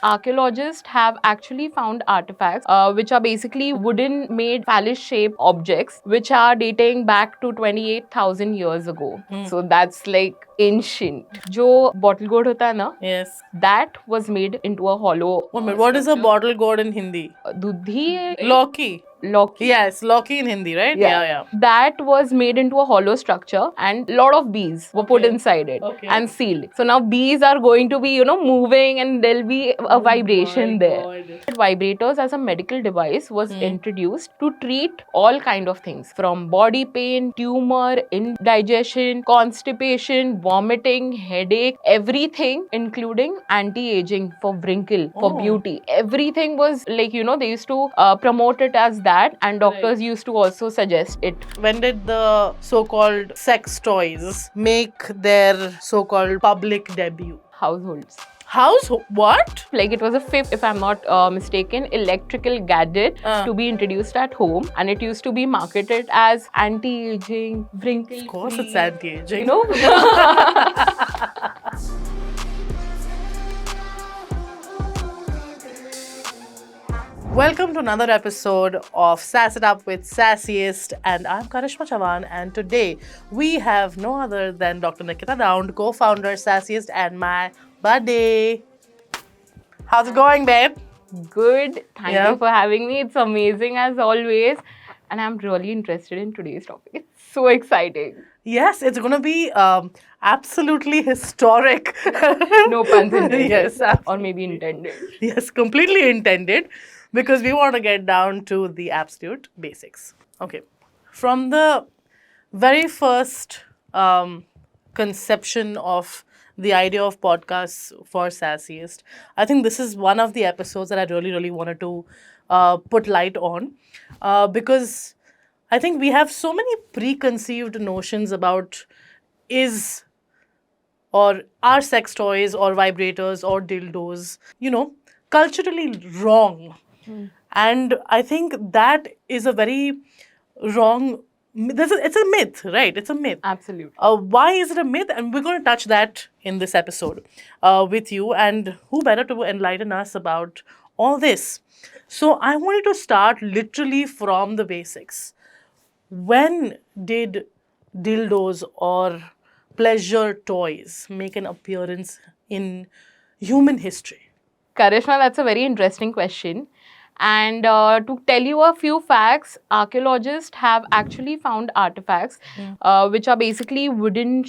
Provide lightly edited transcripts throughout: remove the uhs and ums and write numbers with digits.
Archaeologists have actually found artifacts which are basically wooden made phallus shaped objects which are dating back to 28,000 years ago. So that's like ancient. जो bottle gourd होता है ना, Yes. that was made into a hollow. What is a bottle gourd in Hindi? Dudhi Loki. Loki. Yes, Loki in Hindi, right? Yeah. That was made into a hollow structure and a lot of bees were put inside it and sealed. So now bees are going to be, moving and there'll be a vibration there. Vibrators as a medical device was introduced to treat all kind of things from body pain, tumor, indigestion, constipation, vomiting, headache, everything including anti-aging for wrinkle, for beauty. Everything was like, they used to promote it as that and doctors used to also suggest it. When did the so-called sex toys make their so-called public debut? Households. What? Like it was a fifth, if I'm not mistaken, electrical gadget to be introduced at home, and it used to be marketed as anti-aging, wrinkle-free. Of course it's anti-aging. Welcome to another episode of Sass It Up with Sassiest, and I'm Karishma Chavan, and today we have no other than Dr. Nikita Dound, co-founder Sassiest, and my buddy. How's it going, babe? Good. Thank you for having me. It's amazing as always, and I'm really interested in today's topic. It's so exciting. Yes, it's going to be absolutely historic. No puns intended. Yes. Or maybe intended. Yes, completely intended. Because we want to get down to the absolute basics. Okay. From the very first conception of the idea of podcasts for Sassiest, I think this is one of the episodes that I really wanted to put light on. Because I think we have so many preconceived notions about are sex toys or vibrators or dildos, culturally wrong. And I think that is a very wrong, it's a myth, right? It's a myth. Absolutely. Why is it a myth? And we're going to touch that in this episode with you. And who better to enlighten us about all this? So I wanted to start literally from the basics. When did dildos or pleasure toys make an appearance in human history? Karishma, that's a very interesting question. And to tell you a few facts, archaeologists have actually found artifacts which are basically wooden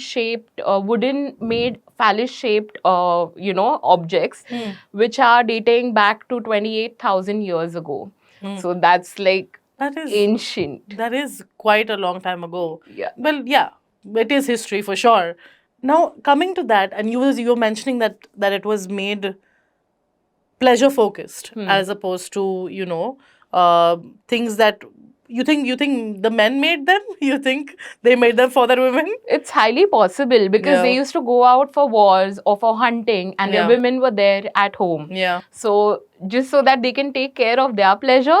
made phallus shaped, objects which are dating back to 28,000 years ago. So that's like ancient. That is quite a long time ago. Yeah. Well, yeah, it is history for sure. Now, coming to that, and you were mentioning that it was made pleasure focused as opposed to things that you think the men made them, you think they made them for their women. It's highly possible because they used to go out for wars or for hunting and their women were there at home, so just so that they can take care of their pleasure,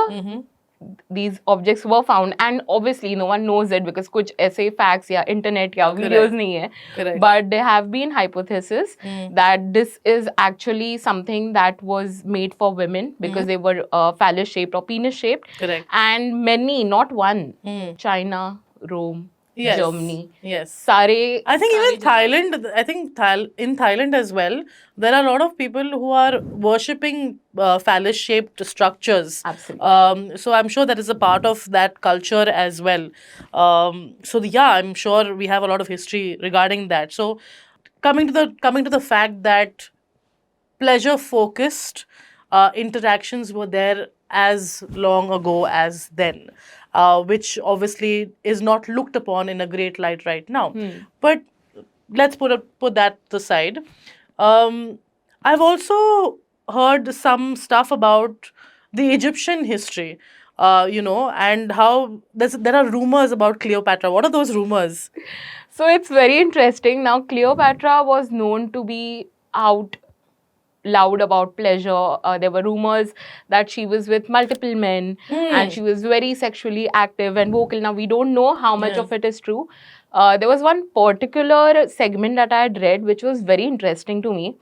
these objects were found. And obviously no one knows it because kuch aise facts ya internet ya videos nahi hai, but there have been hypotheses that this is actually something that was made for women because they were phallus shaped or penis shaped. And many, not one, China, Rome, Germany. Sare. I think even Thailand, in Thailand as well, there are a lot of people who are worshipping phallus-shaped structures. Absolutely. So I'm sure that is a part of that culture as well. So yeah, I'm sure we have a lot of history regarding that. So coming to the fact that pleasure-focused interactions were there as long ago as then. Which obviously is not looked upon in a great light right now. But let's put that aside. I've also heard some stuff about the Egyptian history, and how there are rumors about Cleopatra. What are those rumors? So it's very interesting. Now, Cleopatra was known to be out loud about pleasure. There were rumors that she was with multiple men and she was very sexually active and vocal. Now, we don't know how much of it is true. There was one particular segment that I had read which was very interesting to me.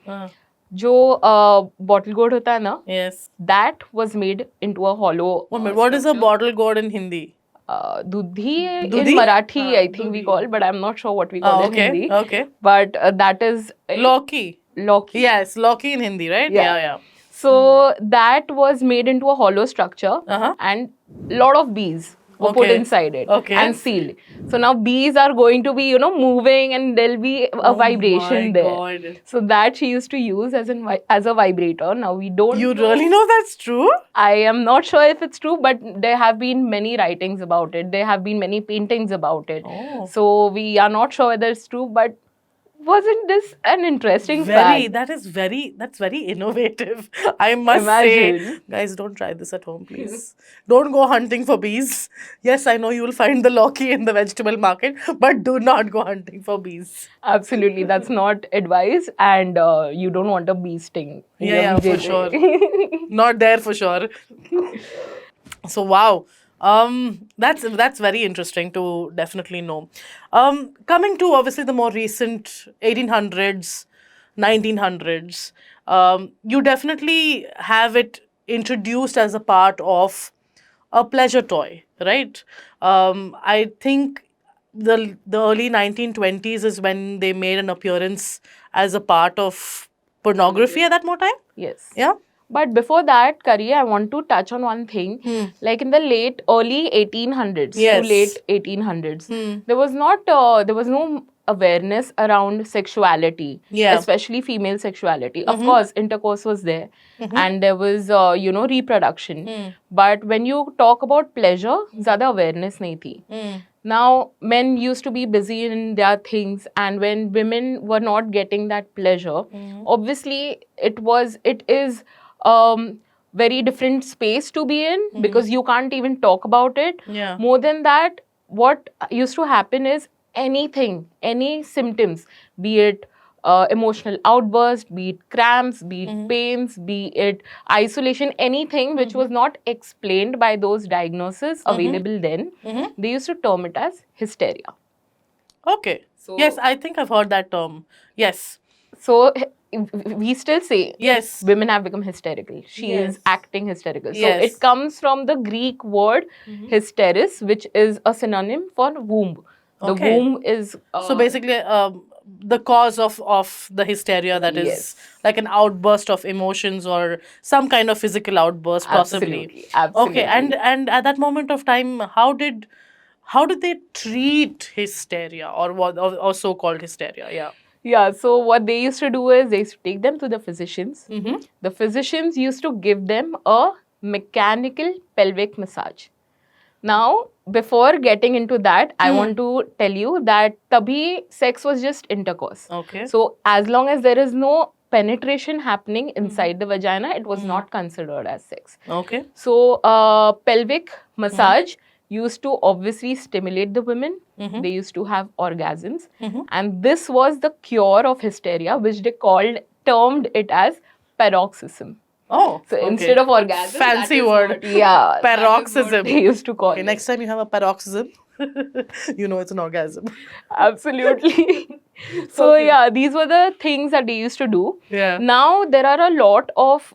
जो bottle gourd होता है ना, Yes. that was made into a hollow. What is a bottle gourd in Hindi? Dudhi in Dudhi? Marathi, I think we call, but I'm not sure what we call in Hindi. Okay. But that is Lauki. Lauki. Yes, Lauki in Hindi, right? Yeah. So that was made into a hollow structure, and lot of bees were put inside it and sealed. So now bees are going to be, moving, and there'll be a vibration there. God. So that she used to use as a vibrator. Now we don't. You really know that's true? I am not sure if it's true, but there have been many writings about it. There have been many paintings about it. Oh. So we are not sure whether it's true, but wasn't this an interesting fact? That's very innovative. I must say, guys, don't try this at home, please. Don't go hunting for bees. Yes, I know you will find the Lauki in the vegetable market, but do not go hunting for bees. Absolutely, that's not advice, and you don't want a bee sting. Yeah, for sure. Not there for sure. So wow. That's very interesting to definitely know. Coming to obviously the more recent 1800s, 1900s, you definitely have it introduced as a part of a pleasure toy, right? I think the early 1920s is when they made an appearance as a part of pornography at that more time. Yes. Yeah. But before that, Kari, I want to touch on one thing. Like in the early 1800s to late 1800s, there was no awareness around sexuality, especially female sexuality. Of course, intercourse was there, and there was reproduction. But when you talk about pleasure, ज़्यादा awareness नहीं थी. Now, men used to be busy in their things, and when women were not getting that pleasure, obviously it is very different space to be in, because you can't even talk about it. Yeah. More than that, what used to happen is any symptoms, be it emotional outburst, be it cramps, be it pains, be it isolation, anything which was not explained by those diagnoses available then, they used to term it as hysteria. Okay. So, yes, I think I've heard that term. Yes. So we still say yes, women have become hysterical. She is acting hysterical. So it comes from the Greek word hysteris, which is a synonym for womb. The womb is so basically the cause of the hysteria, that is like an outburst of emotions or some kind of physical outburst, possibly. Absolutely. Okay, and at that moment of time, how did they treat hysteria or so-called hysteria? Yeah. Yeah, so what they used to do is they used to take them to the physicians. The physicians used to give them a mechanical pelvic massage. Now, before getting into that, I want to tell you that tabhi sex was just intercourse. Okay. So, as long as there is no penetration happening inside the vagina, it was not considered as sex. Okay. So, pelvic massage used to obviously stimulate the women. They used to have orgasms. And this was the cure of hysteria, which they termed it as paroxysm. Oh, so instead of orgasm, fancy word. Paroxysm. They used to call it. Next time you have a paroxysm, you know it's an orgasm. Absolutely. So yeah, these were the things that they used to do. Yeah. Now there are a lot of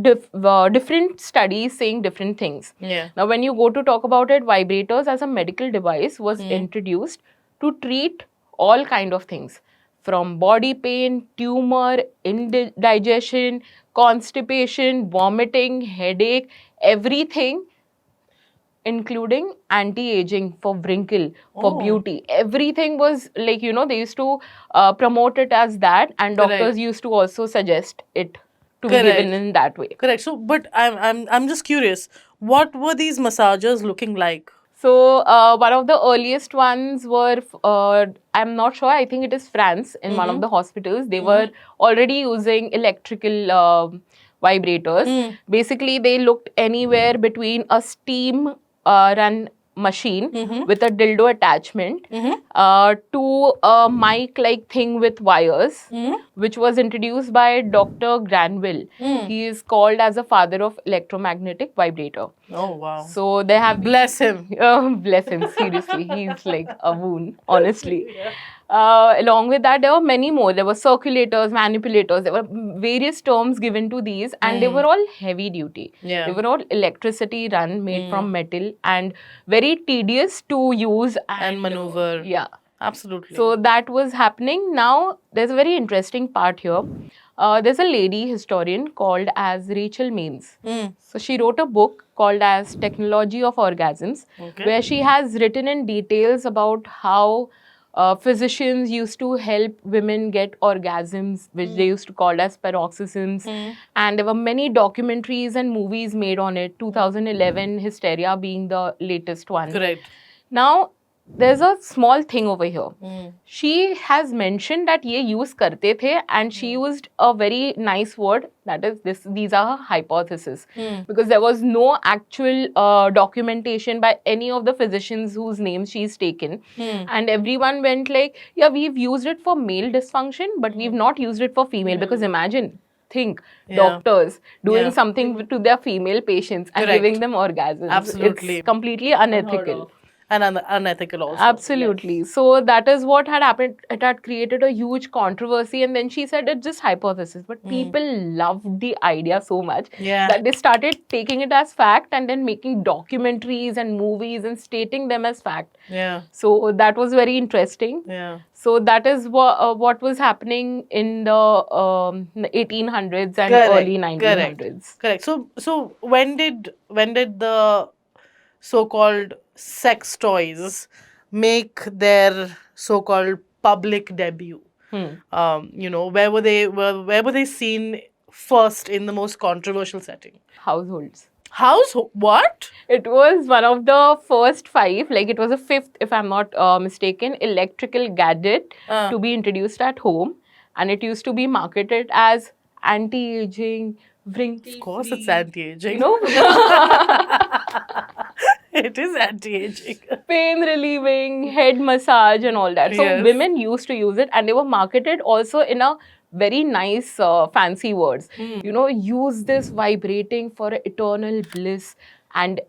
different studies saying different things. Yeah. Now when you go to talk about it, vibrators as a medical device was introduced to treat all kind of things, from body pain, tumor, indigestion, constipation, vomiting, headache, everything, including anti-aging, for wrinkle, for beauty. Everything was like, they used to promote it as that, and doctors used to also suggest it to be given in that way. Correct. So, but I'm just curious, what were these massagers looking like? So, one of the earliest ones were, I'm not sure, I think it is France, in one of the hospitals. They were already using electrical vibrators. Basically, they looked anywhere between a steam run machine with a dildo attachment to a mic-like thing with wires, which was introduced by Dr. Granville. He is called as a father of electromagnetic vibrator. Oh, wow. So they have... Bless him. Bless him, seriously. He's like a wound, honestly. Along with that, there were many more. There were circulators, manipulators. There were various terms given to these, and they were all heavy duty. They were all electricity run, made from metal, and very tedious to use and maneuver. Yeah. Absolutely. So that was happening. Now, there's a very interesting part here. There's a lady historian called as Rachel Maines. So she wrote a book called as Technology of Orgasms, where she has written in details about how physicians used to help women get orgasms, which they used to call as paroxysms. And there were many documentaries and movies made on it, 2011, Hysteria being the latest one. Correct. Now, there's a small thing over here. She has mentioned that ye use karte the, and she used a very nice word, that is these are her hypotheses, because there was no actual documentation by any of the physicians whose names she's taken, and everyone went like, yeah, we've used it for male dysfunction, but we've not used it for female, because imagine, think, doctors doing something to their female patients and giving them orgasms. Absolutely. It's completely unethical. And unethical also. Absolutely. Yes. So that is what had happened. It had created a huge controversy, and then she said it's just hypothesis. But people loved the idea so much that they started taking it as fact and then making documentaries and movies and stating them as fact. So that was very interesting. So that is what was happening in the 1800s and early 1900s. Correct. So when did the so-called sex toys make their so-called public debut? Where were they seen first in the most controversial setting? Households. What? It was one of the first 5, like it was a 5th, if I'm not mistaken, electrical gadget to be introduced at home, and it used to be marketed as anti-aging, wrinkle-free. Of course, it's anti-aging. No. It is anti-aging. Pain relieving, head massage and all that. So women used to use it, and they were marketed also in a very nice fancy words. Use this vibrating for eternal bliss. And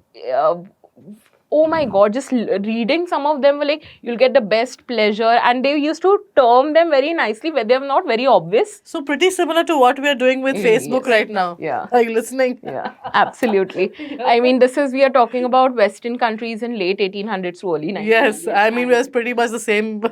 oh my God, just reading some of them were like, you'll get the best pleasure. And they used to term them very nicely, where they're not very obvious. So pretty similar to what we are doing with Facebook right now. Yeah. Are you listening? Yeah, absolutely. I mean, we are talking about Western countries in late 1800s to early 1900s. Yes, I mean, we're pretty much the same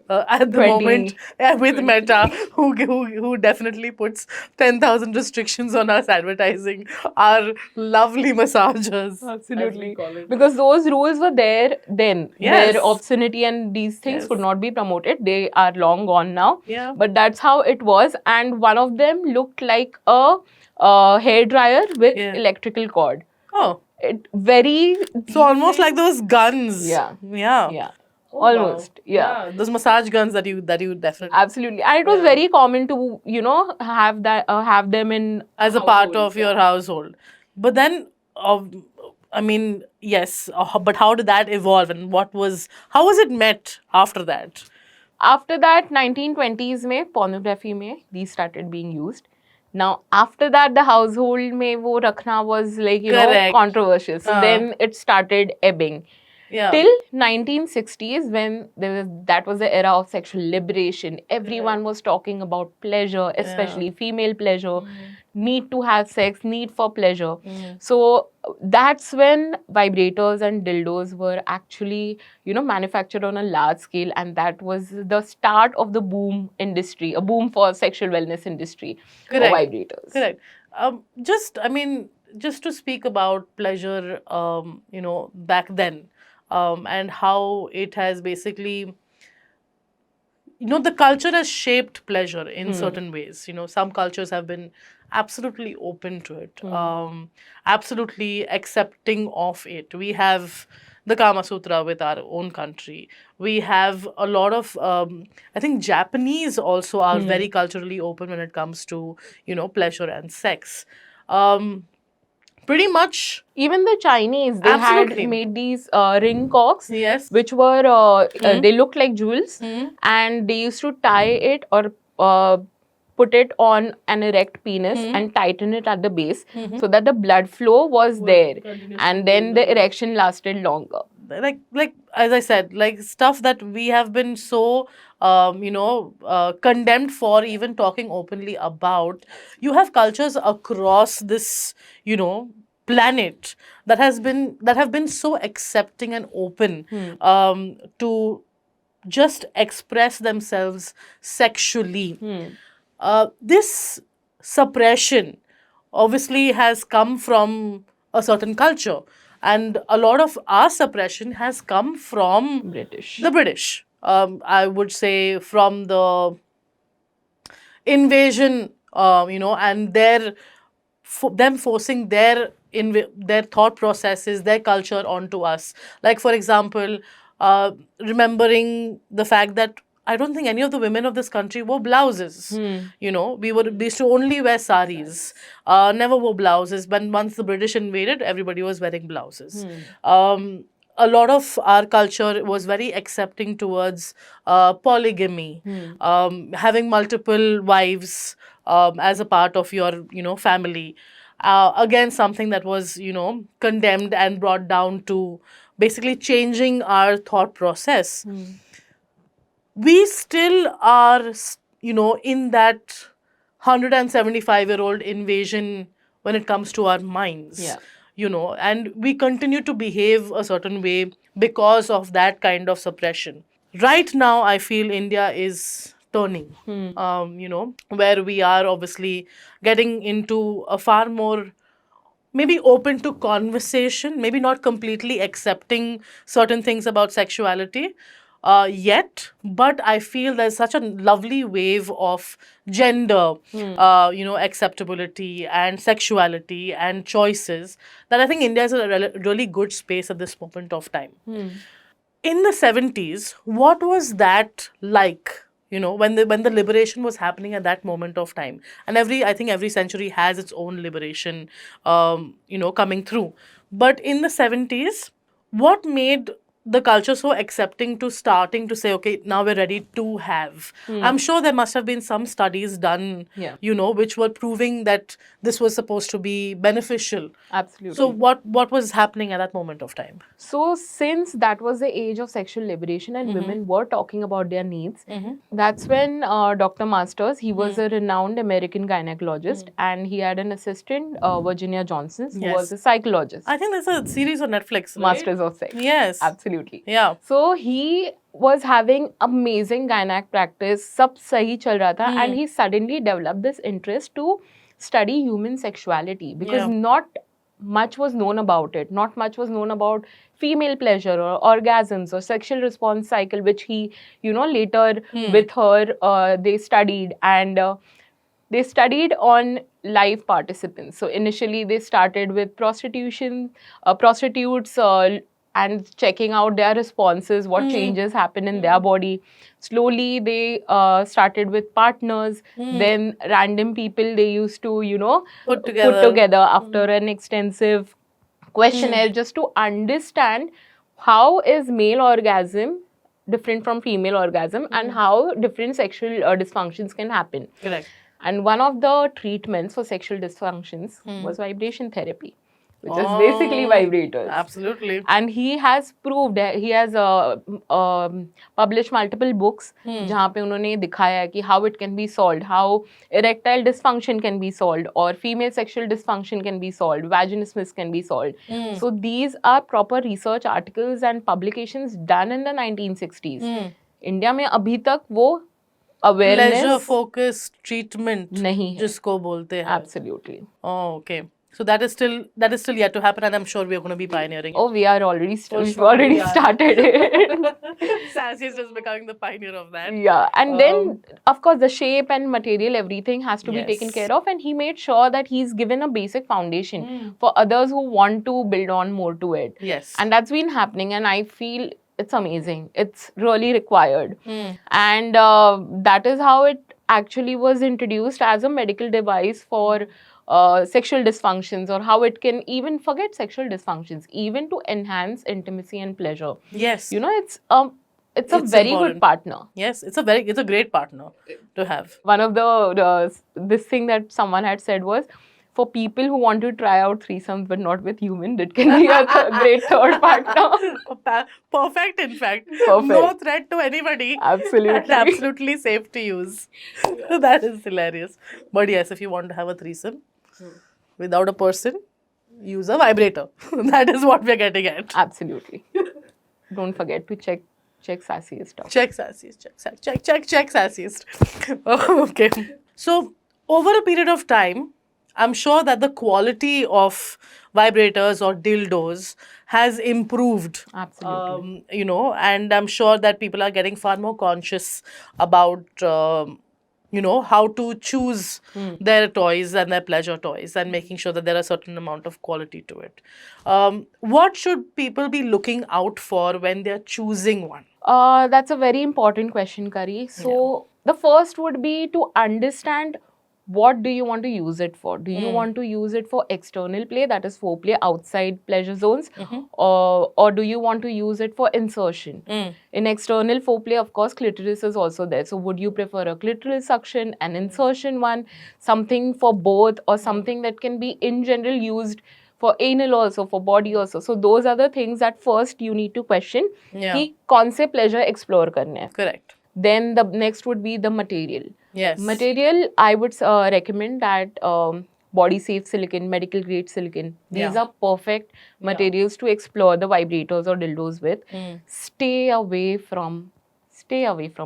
at the moment with Meta, who definitely puts 10,000 restrictions on us advertising our lovely massagers. Absolutely. Because those rules were there then, where obscenity and these things could not be promoted. They are long gone now. But that's how it was. And one of them looked like a hair dryer with electrical cord. Oh. So almost like those guns. Yeah. Oh, almost. Wow. Yeah. Those massage guns that you definitely. Absolutely. And it was very common to, have them in as a part of your household. But then I mean, yes, but how did that evolve, and how was it met after that? After that, 1920s mein, pornography mein, these started being used. Now, after that, the household mein wo rakhna was like, controversial. So then it started ebbing. Till 1960s, when that was the era of sexual liberation. Everyone was talking about pleasure, especially female pleasure, need to have sex, need for pleasure. So that's when vibrators and dildos were actually, manufactured on a large scale, and that was the start of the boom industry, a boom for sexual wellness industry for vibrators. Correct. Just to speak about pleasure, back then. And how it has basically, the culture has shaped pleasure in certain ways. Some cultures have been absolutely open to it, absolutely accepting of it. We have the Kama Sutra with our own country. We have a lot of, I think Japanese also are very culturally open when it comes to, pleasure and sex. Pretty much. Even the Chinese, they had made these ring cocks, which were, they looked like jewels, and they used to tie it or put it on an erect penis and tighten it at the base so that the blood flow was there, and then the erection lasted longer. Like as I said, like stuff that we have been so condemned for even talking openly about. You have cultures across this, planet that have been so accepting and open to just express themselves sexually. This suppression obviously has come from a certain culture, and a lot of our suppression has come from the British. I would say from the invasion, and them forcing their thought processes, their culture onto us. Like, for example, remembering the fact that I don't think any of the women of this country wore blouses. We used to only wear saris, never wore blouses. But once the British invaded, everybody was wearing blouses. A lot of our culture was very accepting towards polygamy, having multiple wives as a part of your, family. Again, something that was, condemned and brought down to basically changing our thought process. We still are, in that 175-year-old invasion when it comes to our minds. And we continue to behave a certain way because of that kind of suppression. Right now, I feel India is turning, where we are obviously getting into a far more maybe open to conversation, maybe not completely accepting certain things about sexuality yet, but I feel there's such a lovely wave of gender, acceptability and sexuality and choices that I think India is a really good space at this moment of time. In the 70s, what was that like? When the liberation was happening at that moment of time, and I think every century has its own liberation, coming through. But in the 70s, what made the culture so accepting to starting to say, okay, now we're ready to have? I'm sure there must have been some studies done, which were proving that this was supposed to be beneficial. Absolutely. So what was happening at that moment of time? So since that was the age of sexual liberation and women were talking about their needs, that's when Dr. Masters, he was a renowned American gynecologist, and he had an assistant, Virginia Johnson, who was a psychologist. I think there's a series on Netflix, right? Masters of Sex. Yes. Absolutely. Yeah. So he was having amazing gynac practice, sab sahi chal raha tha, and he suddenly developed this interest to study human sexuality because not much was known about it. Not much was known about female pleasure or orgasms or sexual response cycle, which he, later with her, they studied, and they studied on live participants. So initially they started with prostitutes, and checking out their responses, what changes happen in their body. Slowly, they started with partners. Then random people they used to, Put together after an extensive questionnaire just to understand how is male orgasm different from female orgasm and how different sexual dysfunctions can happen. Correct. And one of the treatments for sexual dysfunctions was vibration therapy, which is basically vibrators. Absolutely. And he has proved, he has published multiple books जहाँ पे उन्होंने दिखाया है कि how it can be solved, how erectile dysfunction can be solved, or female sexual dysfunction can be solved, vaginismus can be solved. So these are proper research articles and publications done in the 1960s. India में अभी तक वो awareness, pleasure focused treatment नहीं है, जिसको बोलते हैं. Absolutely. Oh, okay. So that is still yet to happen, and I'm sure we are going to be pioneering it. Oh, we are already we've already started it. Sassiest is becoming the pioneer of that. Yeah, and then of course the shape and material, everything has to be taken care of, and he made sure that he's given a basic foundation for others who want to build on more to it. Yes, and that's been happening, and I feel it's amazing. It's really required, and that is how it actually was introduced as a medical device for sexual dysfunctions, or how it can even forget sexual dysfunctions, even to enhance intimacy and pleasure. Yes. It's it's a very good partner. Yes, it's a great partner to have. One of this thing that someone had said was, for people who want to try out threesomes but not with human, it can be a great third partner. Perfect, in fact. Perfect. No threat to anybody. Absolutely. And absolutely safe to use. That is hilarious. But yes, if you want to have a threesome without a person, use a vibrator. That is what we're getting at. Absolutely. Don't forget to check Sassiest Up. Check Sassiest. Check Sassiest. Okay. So, over a period of time, I'm sure that the quality of vibrators or dildos has improved. Absolutely. And I'm sure that people are getting far more conscious about, how to choose their toys and their pleasure toys, and making sure that there are a certain amount of quality to it. What should people be looking out for when they're choosing one? That's a very important question, Kari. So, the first would be to understand, what do you want to use it for? Do you want to use it for external play, that is foreplay outside pleasure zones, or do you want to use it for insertion? In external foreplay, of course, clitoris is also there. So would you prefer a clitoris suction, an insertion one, something for both, or something that can be in general used for anal also, for body also? So those are the things that first you need to question. कि कौन से pleasure explore करने हैं. Correct. Then the next would be the material. Yes. Material, I would recommend that body safe silicone, medical grade silicone. These are perfect materials to explore the vibrators or dildos with. Stay away from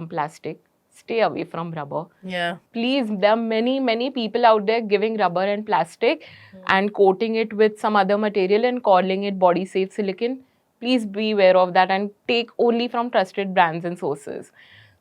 plastic. Stay away from rubber. Yeah. Please, there are many people out there giving rubber and plastic and coating it with some other material and calling it body safe silicone. Please be aware of that and take only from trusted brands and sources.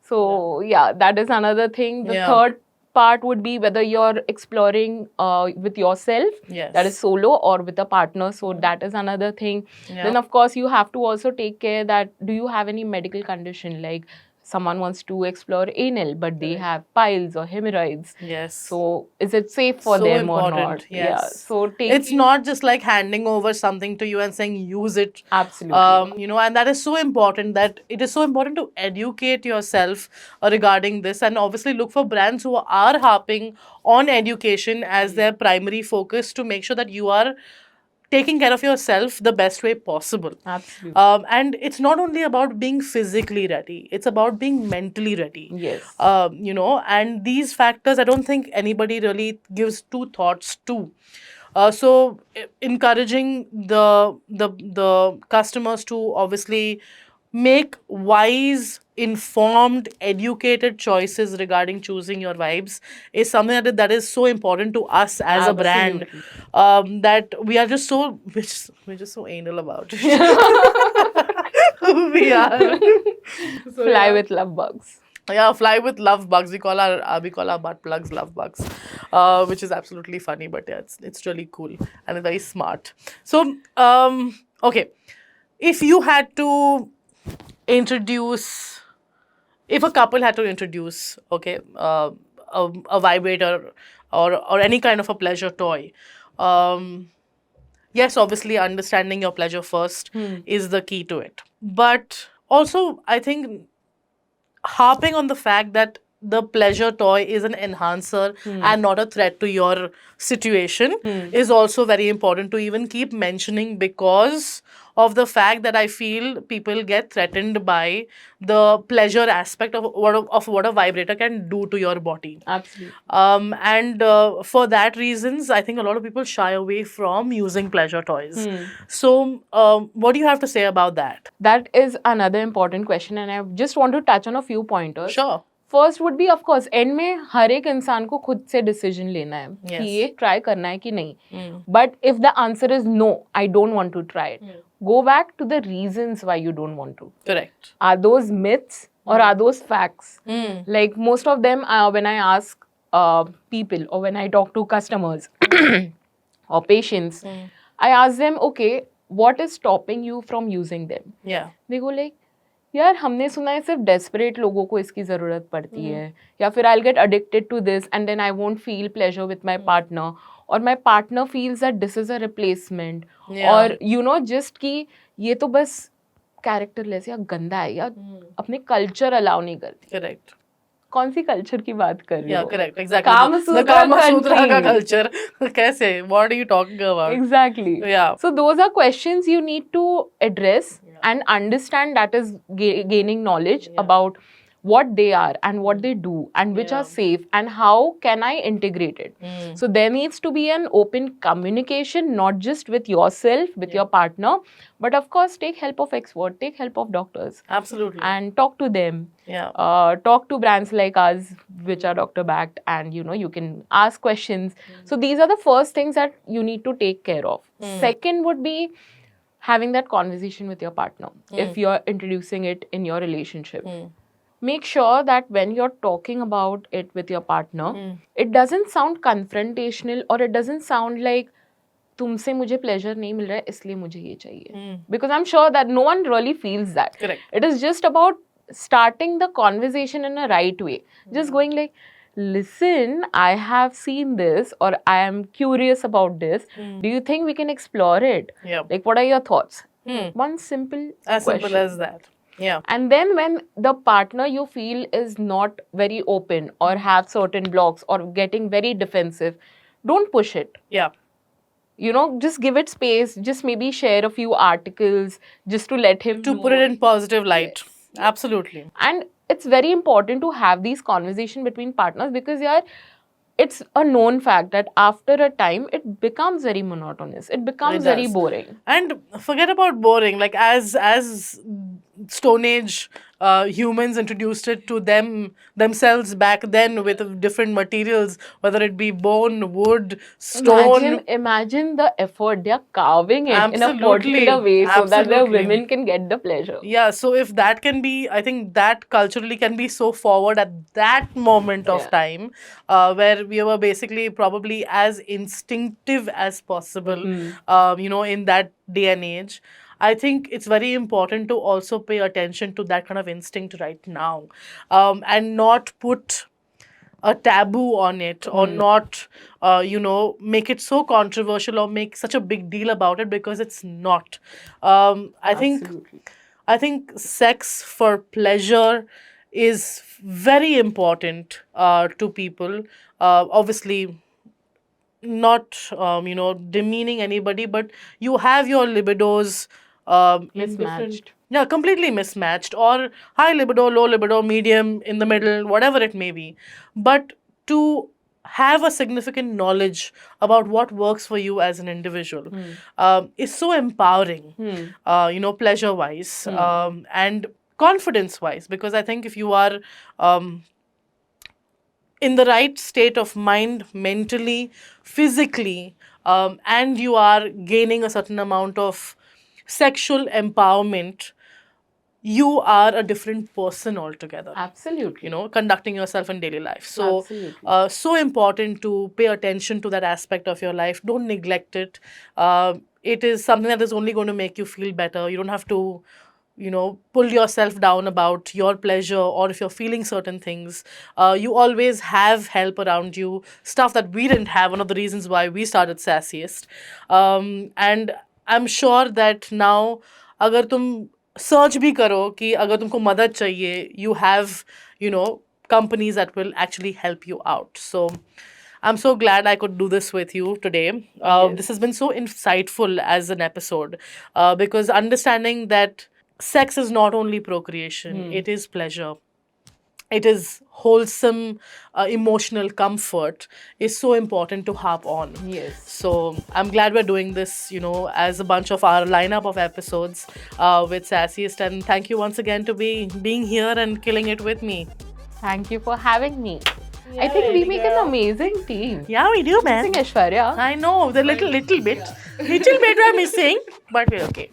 So, that is another thing. The third part would be whether you're exploring with yourself, that is solo, or with a partner. So, that is another thing. Then, of course, you have to also take care that, do you have any medical condition? Like, someone wants to explore anal, but they have piles or hemorrhoids. Yes. So, is it safe for them or not? Yes. Yeah. So, it's not just like handing over something to you and saying use it. Absolutely. And that is so important, that it is so important to educate yourself regarding this, and obviously look for brands who are harping on education as their primary focus, to make sure that you are taking care of yourself the best way possible. Absolutely. And it's not only about being physically ready, it's about being mentally ready. Yes. And these factors, I don't think anybody really gives two thoughts to. So encouraging the customers to obviously make wise, informed, educated choices regarding choosing your vibes is something that is so important to us as a brand, that we are just so we're just so anal about it. We are. So, fly with love bugs. Yeah, fly with love bugs. We call our butt plugs love bugs, which is absolutely funny, but yeah, it's really cool and very smart. So, okay, if you had to introduce, if a couple had to introduce, a vibrator or any kind of a pleasure toy, yes, obviously understanding your pleasure first is the key to it. But also, I think harping on the fact that the pleasure toy is an enhancer and not a threat to your situation is also very important to even keep mentioning, because of the fact that I feel people get threatened by the pleasure aspect of what a vibrator can do to your body. Absolutely. And for that reasons, I think a lot of people shy away from using pleasure toys. So, what do you have to say about that? That is another important question, and I just want to touch on a few pointers. Sure. First would be, of course, end में हर एक इंसान को खुद से decision लेना है कि ये try करना है कि नहीं. But if the answer is no, I don't want to try it, go back to the reasons why you don't want to. Correct. Are those myths or are those facts? Like most of them, when I ask people or when I talk to customers or patients, I ask them, okay, what is stopping you from using them? Yeah. They go like, यार हमने सुना है सिर्फ desperate लोगों को इसकी ज़रूरत पड़ती है, या फिर I'll get addicted to this and then I won't feel pleasure with my partner, or my partner feels that this is a replacement, or just कि ये तो बस कैरेक्टरलेस या गंदा है या अपने कल्चर अलाउ नहीं करती. करेक्ट. कौन सी कल्चर की बात कर रही हो? Correct, exactly. कामसूत्रा का कल्चर. कैसे? What are you talking about? Exactly. Yeah. So those are questions you need to address and understand. That is gaining knowledge about what they are and what they do and which are safe and how can I integrate it. So there needs to be an open communication, not just with yourself, with your partner, but of course take help of expert, take help of doctors. Absolutely. And talk to them. Talk to brands like us which are doctor backed, and you can ask questions. So these are the first things that you need to take care of. Second would be having that conversation with your partner if you're introducing it in your relationship. Make sure that when you're talking about it with your partner, it doesn't sound confrontational or it doesn't sound like तुमसे मुझे pleasure नहीं मिल रहा है इसलिए मुझे ये चाहिए. Because I'm sure that no one really feels that. Correct. It is just about starting the conversation in a right way. Just going like, listen, I have seen this or I am curious about this. Do you think we can explore it? Like, what are your thoughts? One simple as question. Simple as that. Yeah. And then when the partner you feel is not very open or have certain blocks or getting very defensive, don't push it. Yeah. Just give it space. Just maybe share a few articles just to let him to put it in positive light. Yes. Absolutely. And it's very important to have these conversations between partners because it's a known fact that after a time it becomes very monotonous. It becomes very boring. And forget about boring. Like as Stone Age humans introduced it to themselves back then with different materials, whether it be bone, wood, stone. Imagine the effort. They are carving it Absolutely. in a particular way so that the women can get the pleasure. Yeah, so if that can be, I think that culturally can be so forward at that moment of time, where we were basically probably as instinctive as possible, in that day and age. I think it's very important to also pay attention to that kind of instinct right now, and not put a taboo on it or not, make it so controversial or make such a big deal about it because it's not. I think sex for pleasure is very important to people. Obviously, not demeaning anybody, but you have your libidos mismatched. Completely mismatched, or high libido, low libido, medium, in the middle, whatever it may be. But to have a significant knowledge about what works for you as an individual is so empowering, pleasure-wise and confidence-wise, because I think if you are in the right state of mind, mentally, physically, and you are gaining a certain amount of sexual empowerment, you are a different person altogether. Absolutely. Conducting yourself in daily life. So, so important to pay attention to that aspect of your life. Don't neglect it. It is something that is only going to make you feel better. You don't have to, pull yourself down about your pleasure, or if you're feeling certain things. You always have help around you. Stuff that we didn't have. One of the reasons why we started Sassiest. And I'm sure that now, अगर तुम search भी करो कि अगर तुमको मदद चाहिए, you have, companies that will actually help you out. So, I'm so glad I could do this with you today. This has been so insightful as an episode, because understanding that sex is not only procreation, it is pleasure. It is wholesome emotional comfort is so important to harp on. Yes. So I'm glad we're doing this, as a bunch of our lineup of episodes with Sassiest. And thank you once again to being here and killing it with me. Thank you for having me. Yeah, I think we make an amazing team. Yeah, we do, man. Missing Aishwarya. I know, the little bit we're missing, but we're okay.